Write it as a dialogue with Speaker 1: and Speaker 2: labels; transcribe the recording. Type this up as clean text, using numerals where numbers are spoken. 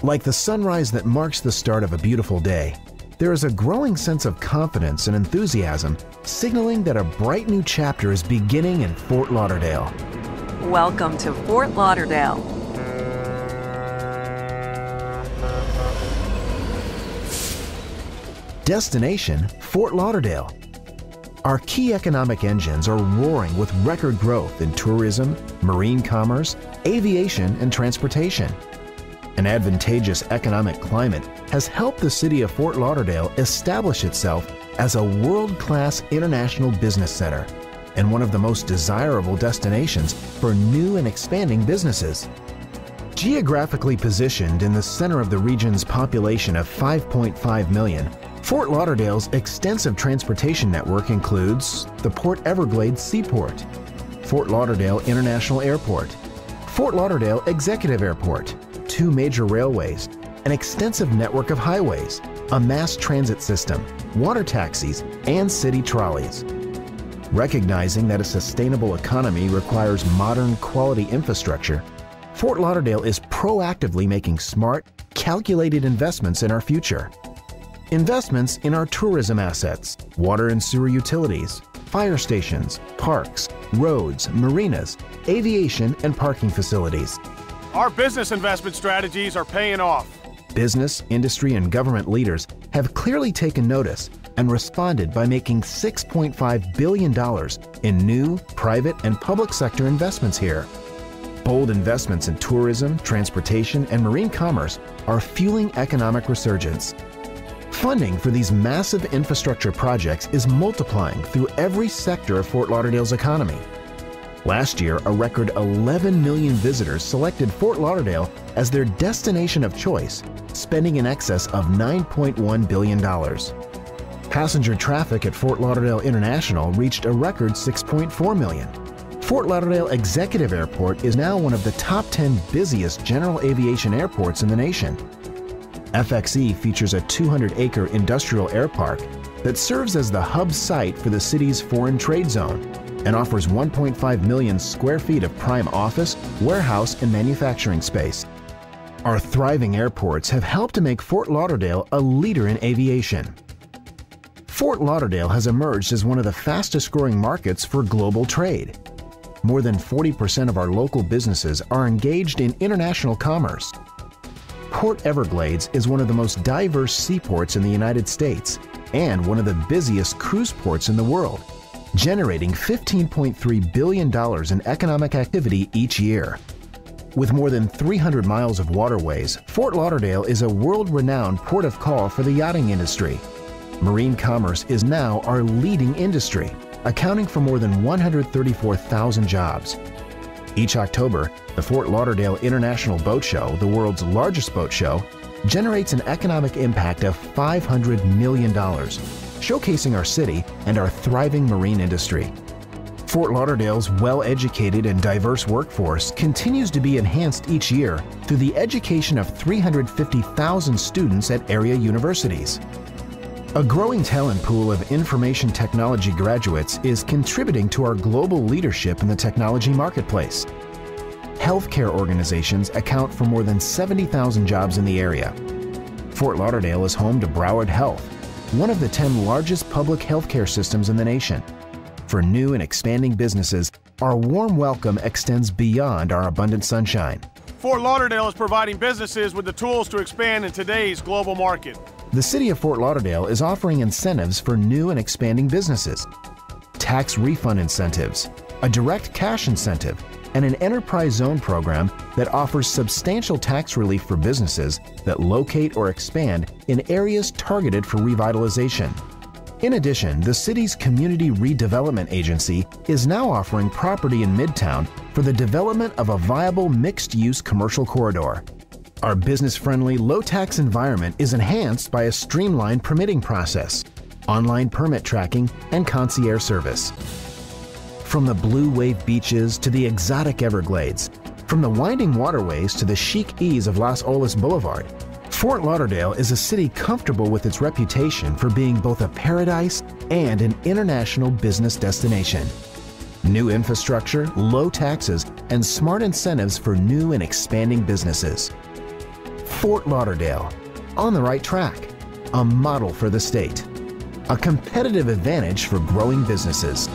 Speaker 1: Like the sunrise that marks the start of a beautiful day, there is a growing sense of confidence and enthusiasm, signaling that a bright new chapter is beginning in Fort Lauderdale.
Speaker 2: Welcome to Fort Lauderdale.
Speaker 1: Destination, Fort Lauderdale. Our key economic engines are roaring with record growth in tourism, marine commerce, aviation, and transportation. An advantageous economic climate has helped the city of Fort Lauderdale establish itself as a world-class international business center and one of the most desirable destinations for new and expanding businesses. Geographically positioned in the center of the region's population of 5.5 million, Fort Lauderdale's extensive transportation network includes the Port Everglades Seaport, Fort Lauderdale International Airport, Fort Lauderdale Executive Airport, 2 major railways, an extensive network of highways, a mass transit system, water taxis, and city trolleys. Recognizing that a sustainable economy requires modern, quality infrastructure, Fort Lauderdale is proactively making smart, calculated investments in our future. Investments in our tourism assets, water and sewer utilities, fire stations, parks, roads, marinas, aviation, and parking facilities.
Speaker 3: Our business investment strategies are paying off.
Speaker 1: Business, industry, and government leaders have clearly taken notice and responded by making $6.5 billion in new, private, and public sector investments here. Bold investments in tourism, transportation, and marine commerce are fueling economic resurgence. Funding for these massive infrastructure projects is multiplying through every sector of Fort Lauderdale's economy. Last year, a record 11 million visitors selected Fort Lauderdale as their destination of choice, spending in excess of $9.1 billion. Passenger traffic at Fort Lauderdale International reached a record 6.4 million. Fort Lauderdale Executive Airport is now one of the top 10 busiest general aviation airports in the nation. FXE features a 200-acre industrial air park that serves as the hub site for the city's foreign trade zone and offers 1.5 million square feet of prime office, warehouse, and manufacturing space. Our thriving airports have helped to make Fort Lauderdale a leader in aviation. Fort Lauderdale has emerged as one of the fastest-growing markets for global trade. More than 40% of our local businesses are engaged in international commerce. Port Everglades is one of the most diverse seaports in the United States and one of the busiest cruise ports in the world, generating $15.3 billion in economic activity each year. With more than 300 miles of waterways, Fort Lauderdale is a world-renowned port of call for the yachting industry. Marine commerce is now our leading industry, accounting for more than 134,000 jobs. Each October, the Fort Lauderdale International Boat Show, the world's largest boat show, generates an economic impact of $500 million, showcasing our city and our thriving marine industry. Fort Lauderdale's well-educated and diverse workforce continues to be enhanced each year through the education of 350,000 students at area universities. A growing talent pool of information technology graduates is contributing to our global leadership in the technology marketplace. Healthcare organizations account for more than 70,000 jobs in the area. Fort Lauderdale is home to Broward Health, one of the 10 largest public healthcare systems in the nation. For new and expanding businesses, our warm welcome extends beyond our abundant sunshine.
Speaker 3: Fort Lauderdale is providing businesses with the tools to expand in today's global market.
Speaker 1: The City of Fort Lauderdale is offering incentives for new and expanding businesses, tax refund incentives, a direct cash incentive, and an enterprise zone program that offers substantial tax relief for businesses that locate or expand in areas targeted for revitalization. In addition, the city's Community Redevelopment Agency is now offering property in Midtown for the development of a viable mixed-use commercial corridor. Our business-friendly, low-tax environment is enhanced by a streamlined permitting process, online permit tracking, and concierge service. From the blue wave beaches to the exotic Everglades, from the winding waterways to the chic ease of Las Olas Boulevard, Fort Lauderdale is a city comfortable with its reputation for being both a paradise and an international business destination. New infrastructure, low taxes, and smart incentives for new and expanding businesses. Fort Lauderdale, on the right track, a model for the state, a competitive advantage for growing businesses.